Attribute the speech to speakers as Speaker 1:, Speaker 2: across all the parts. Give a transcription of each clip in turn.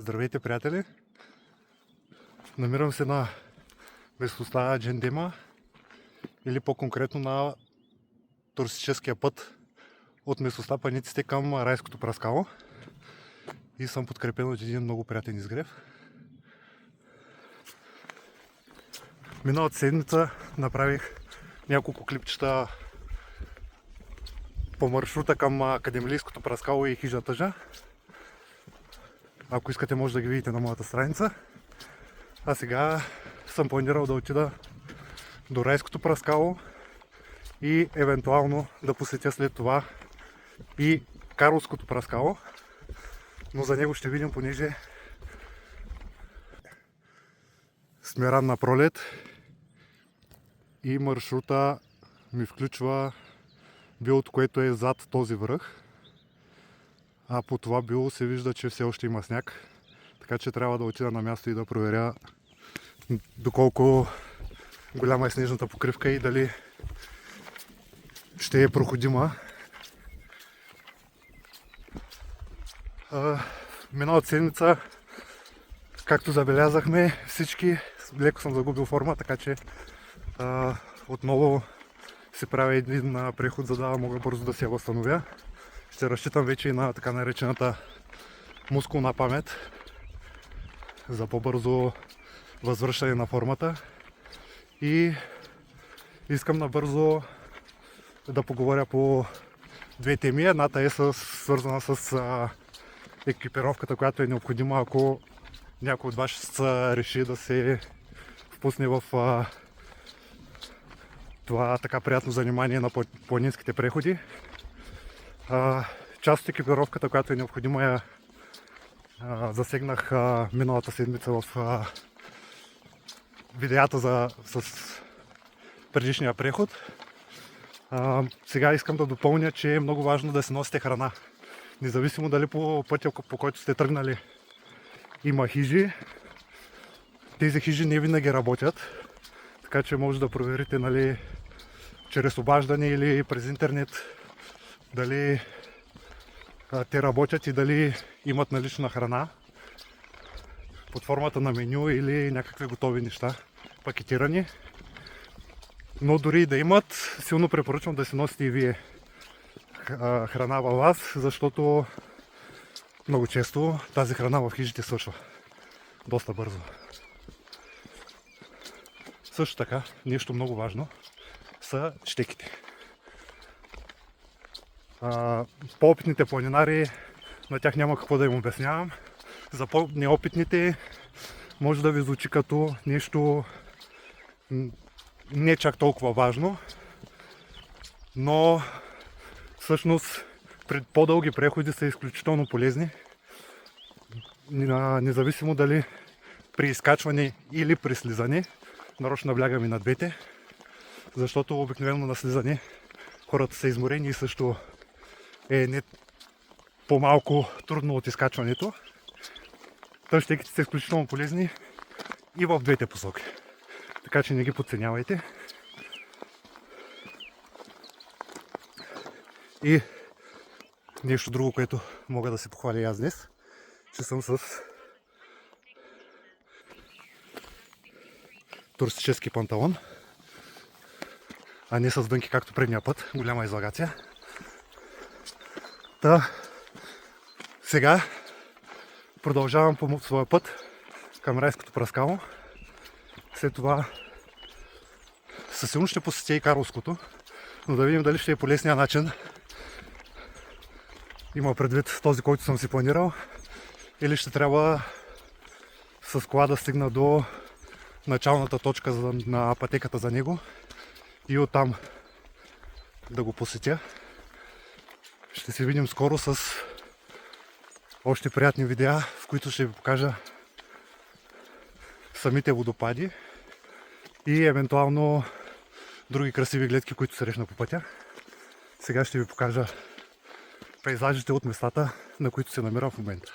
Speaker 1: Здравейте, приятели! Намирам се на местността Джендема или по-конкретно на туристическия път от местността Паниците към Райското Праскало и съм подкрепен от един много приятен изгрев. Миналата седмица направих няколко клипчета по маршрута към Академилийското Праскало и хижа Тъжа. Ако искате, може да ги видите на моята страница. А сега съм планирал да отида до Райското Праскало и евентуално да посетя след това и Карловското Праскало. Но за него ще видим, понеже сме ранна пролет и маршрута ми включва билото, което е зад този връх. А по това било се вижда, че все още има сняг. Така че трябва да отида на място и да проверя доколко голяма е снежната покривка и дали ще е проходима. Миналата седмица, както забелязахме всички, леко съм загубил форма, така че отново си правя един преход, за да мога бързо да се възстановя. Ще разчитам вече и на така наречената мускулна памет за по-бързо възвръщане на формата. И искам набързо да поговоря по две теми. Едната е свързана с екипировката, която е необходима, ако някой от вас реши да се впусне в това така приятно занимание на планинските преходи. Част от екипировката, която е необходима, я засегнах миналата седмица в видеята с предишния преход. Сега искам да допълня, че е много важно да си носите храна. Независимо дали по пътя, по който сте тръгнали, има хижи. Тези хижи не винаги работят, така че може да проверите, нали, чрез обаждане или през интернет дали те работят и дали имат налична храна под формата на меню или някакви готови неща, пакетирани. Но дори и да имат, силно препоръчвам да си носите и вие храна във вас, защото много често тази храна в хижите свършва доста бързо. Също така, нещо много важно са щеките. По-опитните планинари, на тях няма какво да им обяснявам. За по-неопитните може да ви звучи като нещо не чак толкова важно, но всъщност пред по-дълги преходи са изключително полезни. Независимо дали при изкачване или при слизане, нарочно наблягам и на двете, защото обикновено на слизане хората са изморени и също е не по-малко трудно от изкачването. Щеките са изключително полезни и в двете посоки. Така че не ги подценявайте. И нещо друго, което мога да се похваля и аз днес, че съм с туристически панталон, а не с дънки както предния път. Голяма излагация. Сега продължавам по своя път към Райското Праскало. След това със сигурност ще посетя и Карловското, но да видим дали ще е по лесния начин. Има предвид този, който съм си планирал, или ще трябва с кола да стигна до началната точка на пътеката за него и оттам да го посетя. Ще се видим скоро с още приятни видеа, в които ще ви покажа самите водопади и евентуално други красиви гледки, които срещна по пътя. Сега ще ви покажа пейзажите от местата, на които се намирам в момента.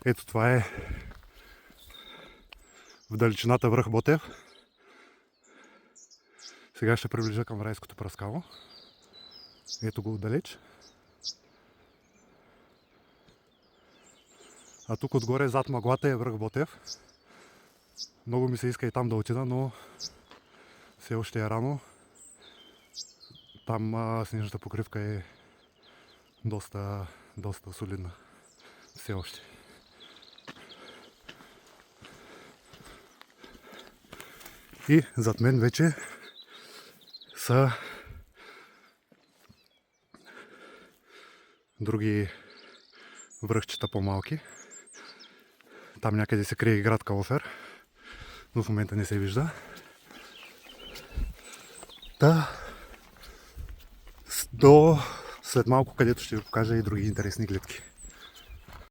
Speaker 1: Ето това е в далечината връх Ботев. Сега ще приближа към Райското Праскало. Ето го отдалеч. А тук отгоре зад мъглата е връх Ботев. Много ми се иска и там да отида, но все още е рано. Там снежната покривка е доста солидна. Все още. И зад мен вече са други връхчета по-малки. Там някъде се крие град Калофер, но в момента не се вижда. До след малко, където ще ви покажа и други интересни гледки.